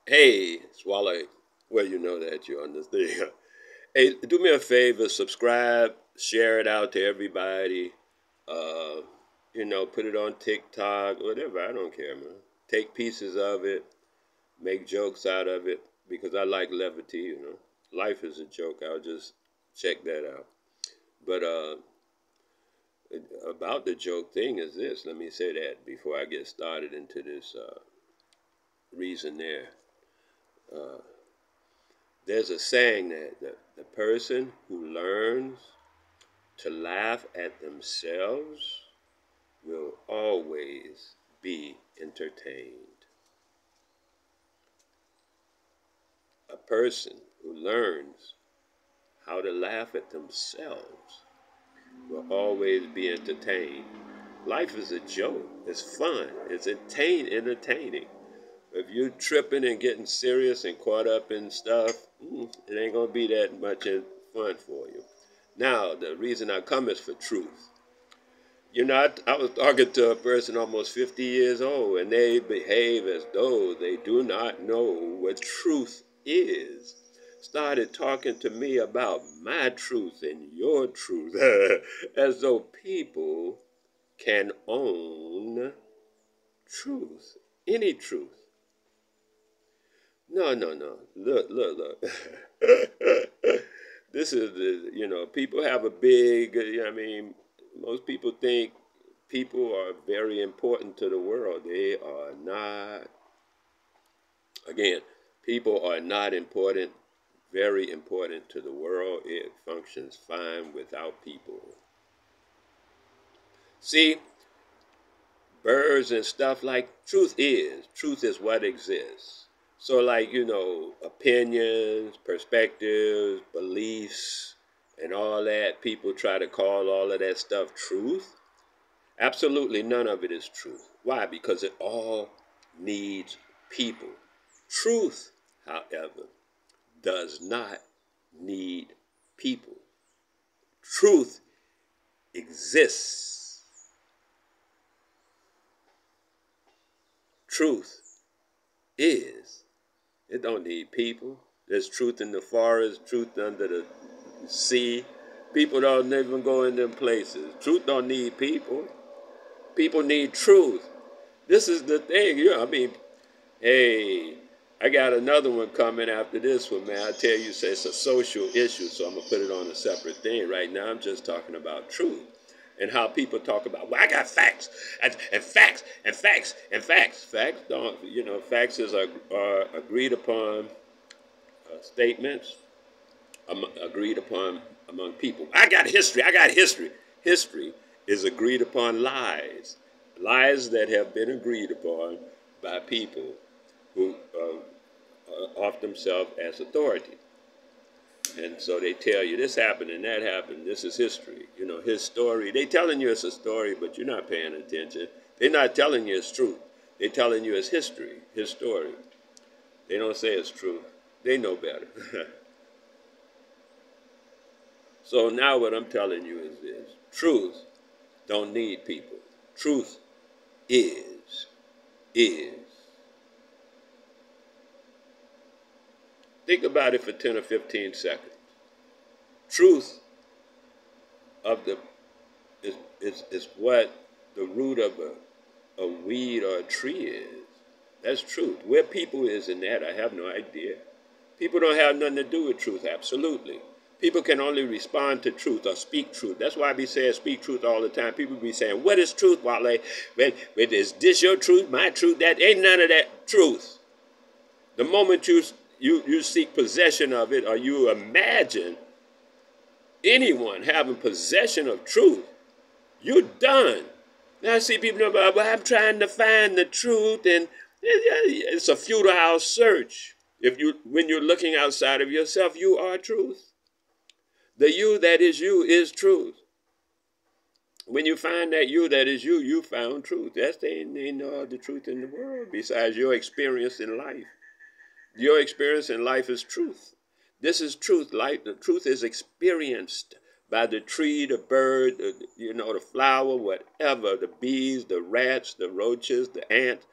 Hey, Swallow. Well, you know that you're on this thing. Hey, do me a favor, subscribe, share it out to everybody. Uh, put it on TikTok, whatever. I don't care, man. Take pieces of it, make jokes out of it, because I like levity. Life is a joke. I'll just check that out. But about the joke thing is this. Let me say that before I get started into this reason there. Uh, there's a saying that the person who learns to laugh at themselves will always be entertained. A person who learns how to laugh at themselves will always be entertained. Life is a joke. It's fun. It's entertaining. If you're tripping and getting serious and caught up in stuff, it ain't gonna be that much fun for you. Now, the reason I come is for truth. I was talking to a person almost 50 years old, and they behave as though they do not know what truth is. Started talking to me about my truth and your truth, as though people can own truth, any truth. No, no, no. Look. This is people have a big, most people think people are very important to the world. They are not. Again, people are not important, very important to the world. It functions fine without people. See, birds and stuff like truth is what exists. So, like, opinions, perspectives, beliefs, and all that, people try to call all of that stuff truth. Absolutely none of it is truth. Why? Because it all needs people. Truth, however, does not need people. Truth exists. Truth is. It don't need people. There's truth in the forest, truth under the sea. People don't even go in them places. Truth don't need people. People need truth. This is the thing. Hey, I got another one coming after this one, man. I tell you, it's a social issue, so I'm going to put it on a separate thing. Right now, I'm just talking about truth and how people talk about, well, I got facts and facts and facts and facts. Facts don't, facts are agreed upon statements agreed upon among people. I got history. I got history. History is agreed upon lies. Lies that have been agreed upon by people who off themselves as authority. And so they tell you this happened and that happened. This is history. His story. They telling you it's a story, but you're not paying attention. They're not telling you it's truth. They're telling you it's history, his story. They don't say it's true. They know better. So now what I'm telling you is this. Truth don't need people. Truth is. Is. Think about it for 10 or 15 seconds. Truth of the is what the root of a weed or a tree is. That's truth. Where people is in that, I have no idea. People don't have nothing to do with truth, absolutely. People can only respond to truth or speak truth. That's why I be saying speak truth all the time. People be saying, what is truth, Wale? Is this your truth, my truth? That ain't none of that truth. The moment you seek possession of it or you imagine anyone having possession of truth, you're done. Now I see people know about, well, I'm trying to find the truth, and it's a futile search. When you're looking outside of yourself, you are truth. The you that is you is truth. When you find that you that is you, you found truth. That's ain't no other truth in the world besides your experience in life. Your experience in life is truth. This is truth. Life, the truth is experienced by the tree, the bird, the flower, whatever, the bees, the rats, the roaches, the ants,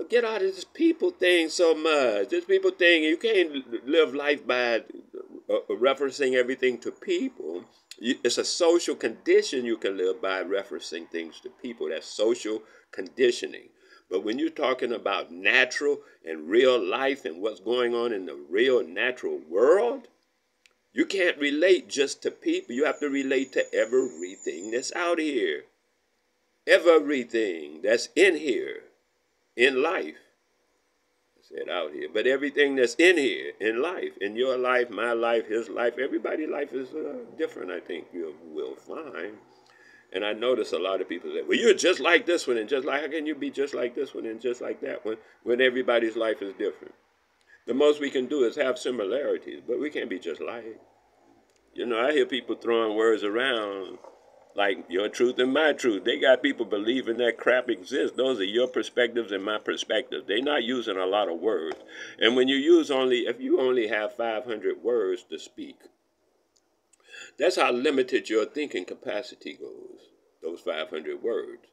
Get out of this people thing so much. This people thing, you can't live life by referencing everything to people. It's a social condition you can live by referencing things to people. That's social conditioning. But when you're talking about natural and real life and what's going on in the real natural world, you can't relate just to people. You have to relate to everything that's out here. Everything that's in here, in life. I said out here, but everything that's in here, in life, in your life, my life, his life, everybody's life is different, I think you will find. And I notice a lot of people say, well, you're just like this one and just like, how can you be just like this one and just like that one when everybody's life is different? The most we can do is have similarities, but we can't be just like. You know, I hear people throwing words around like your truth and my truth. They got people believing that crap exists. Those are your perspectives and my perspectives. They're not using a lot of words. And when you use if you only have 500 words to speak, that's how limited your thinking capacity goes, those 500 words.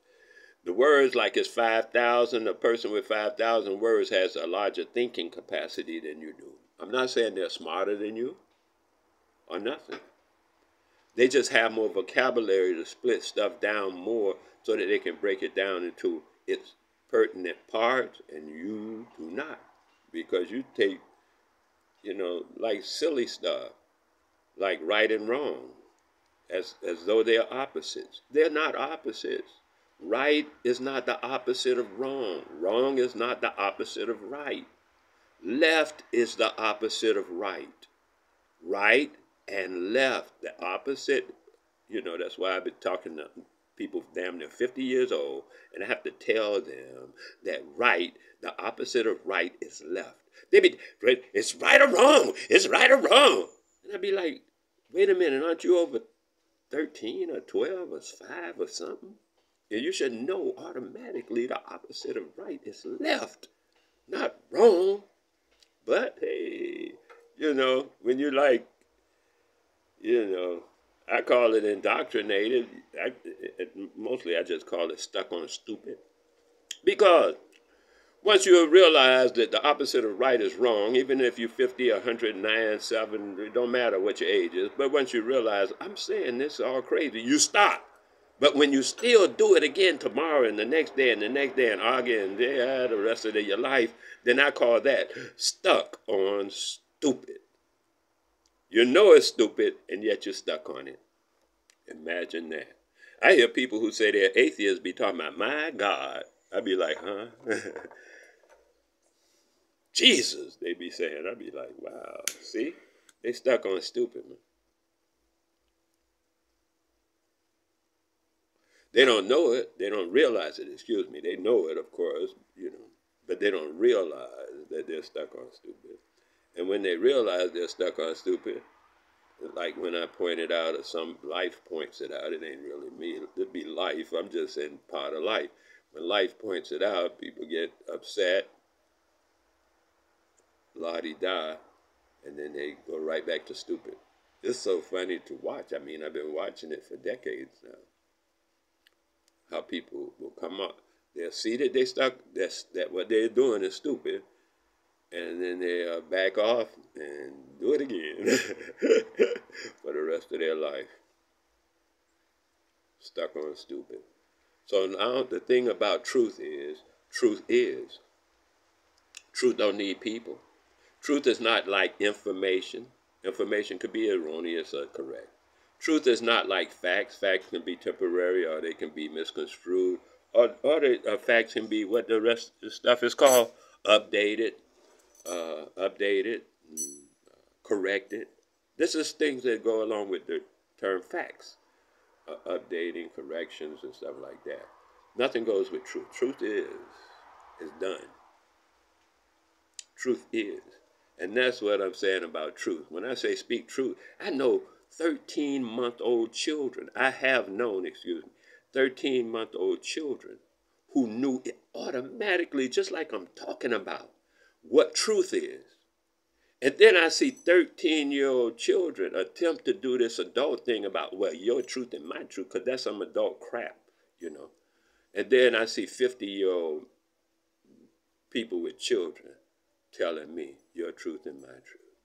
The words, like it's 5,000, a person with 5,000 words has a larger thinking capacity than you do. I'm not saying they're smarter than you or nothing. They just have more vocabulary to split stuff down more so that they can break it down into its pertinent parts, and you do not. Because you take, like silly stuff, like right and wrong, as though they're opposites. They're not opposites. Right is not the opposite of wrong. Wrong is not the opposite of right. Left is the opposite of right. Right and left, the opposite. That's why I've been talking to people damn near 50 years old, and I have to tell them that right, the opposite of right is left. They be, it's right or wrong. It's right or wrong. And I'd be like, wait a minute, aren't you over 13 or 12 or 5 or something? And you should know automatically the opposite of right is left, not wrong. But hey, when you like, I call it indoctrinated. Mostly I just call it stuck on stupid. Because once you realize that the opposite of right is wrong, even if you're 50, 109, 7, it don't matter what your age is, but once you realize, I'm saying this is all crazy, you stop. But when you still do it again tomorrow and the next day and the next day and argue the rest of your life, then I call that stuck on stupid. You know it's stupid, and yet you're stuck on it. Imagine that. I hear people who say they're atheists be talking about, my God. I be like, huh? Jesus, they be saying. I be like, wow. See? They stuck on stupid, man. They don't know it. They don't realize it. Excuse me. They know it, of course, but they don't realize that they're stuck on stupid. And when they realize they're stuck on stupid, like when I pointed out, or some life points it out, it ain't really me. It'd be life. I'm just saying part of life. When life points it out, people get upset, la-di-da, and then they go right back to stupid. It's so funny to watch. I mean, I've been watching it for decades now. How people will come up. They'll see that they stuck, that what they're doing is stupid, and then they back off and do it again for the rest of their life. Stuck on stupid. So now the thing about truth is. Truth don't need people. Truth is not like information. Information could be erroneous or correct. Truth is not like facts. Facts can be temporary, or they can be misconstrued, or the facts can be what the rest of the stuff is called, updated, corrected. This is things that go along with the term facts, updating, corrections, and stuff like that. Nothing goes with truth. Truth is done. Truth is. And that's what I'm saying about truth. When I say speak truth, I know 13-month-old children. I have known, 13-month-old children who knew it automatically, just like I'm talking about, what truth is. And then I see 13-year-old children attempt to do this adult thing about, well, your truth and my truth, because that's some adult crap, And then I see 50-year-old people with children telling me your truth and my truth,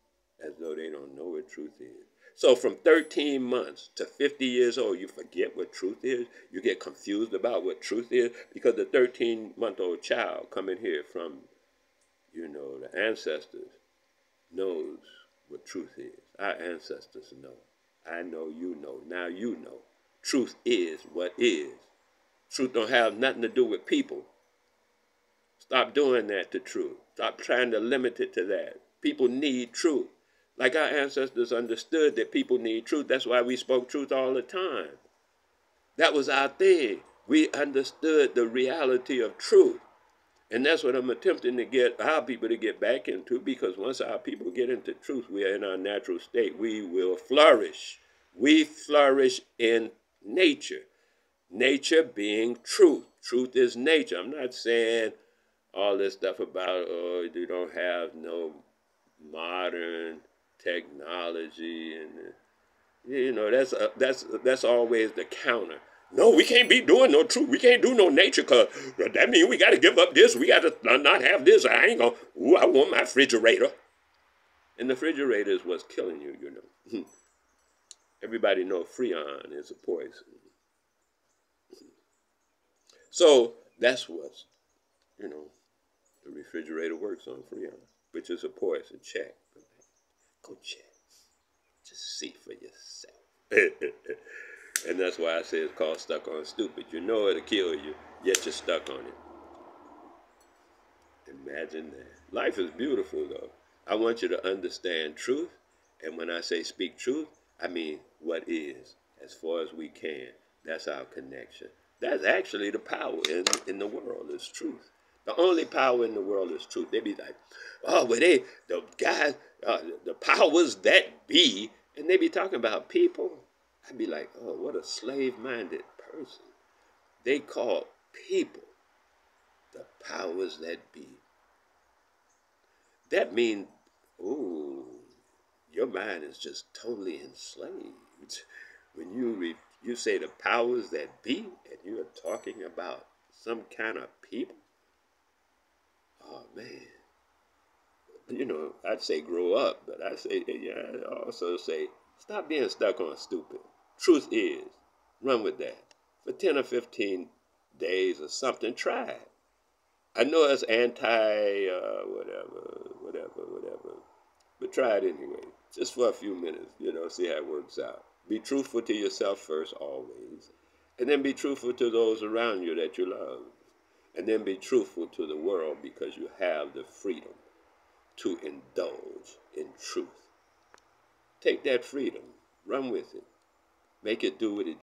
as though they don't know what truth is. So from 13 months to 50 years old, you forget what truth is. You get confused about what truth is because the 13-month-old child coming here from, the ancestors knows what truth is. Our ancestors know. I know, you know. Now you know. Truth is what is. Truth don't have nothing to do with people. Stop doing that to truth. Stop trying to limit it to that. People need truth. Like our ancestors understood that people need truth. That's why we spoke truth all the time. That was our thing. We understood the reality of truth. And that's what I'm attempting to get our people to get back into, because once our people get into truth, we are in our natural state. We will flourish. We flourish in nature. Nature being truth. Truth is nature. I'm not saying all this stuff about, you don't have no modern technology, and that's always the counter. No, we can't be doing no truth. We can't do no nature, because that means we got to give up this. We got to not have this. I ain't going to, I want my refrigerator. And the refrigerator is what's killing you, Everybody knows Freon is a poison. So that's what's, the refrigerator works on Freon, which is a poison. Check. Go check. Just see for yourself. And that's why I say it's called stuck on stupid. You know it'll kill you, yet you're stuck on it. Imagine that. Life is beautiful, though. I want you to understand truth. And when I say speak truth, I mean what is, as far as we can. That's our connection. That's actually the power in the world is truth. The only power in the world is truth. They be like, the guys, the powers that be, and they be talking about people. I'd be like, oh, what a slave-minded person. They call people the powers that be. That means, your mind is just totally enslaved. When you say the powers that be, and you're talking about some kind of people, oh man. I'd say grow up, but I also say stop being stuck on stupid. Truth is, run with that. For 10 or 15 days or something, try it. I know it's whatever. But try it anyway. Just for a few minutes, see how it works out. Be truthful to yourself first, always. And then be truthful to those around you that you love. And then be truthful to the world, because you have the freedom to indulge in truth. Take that freedom. Run with it. Make it do what it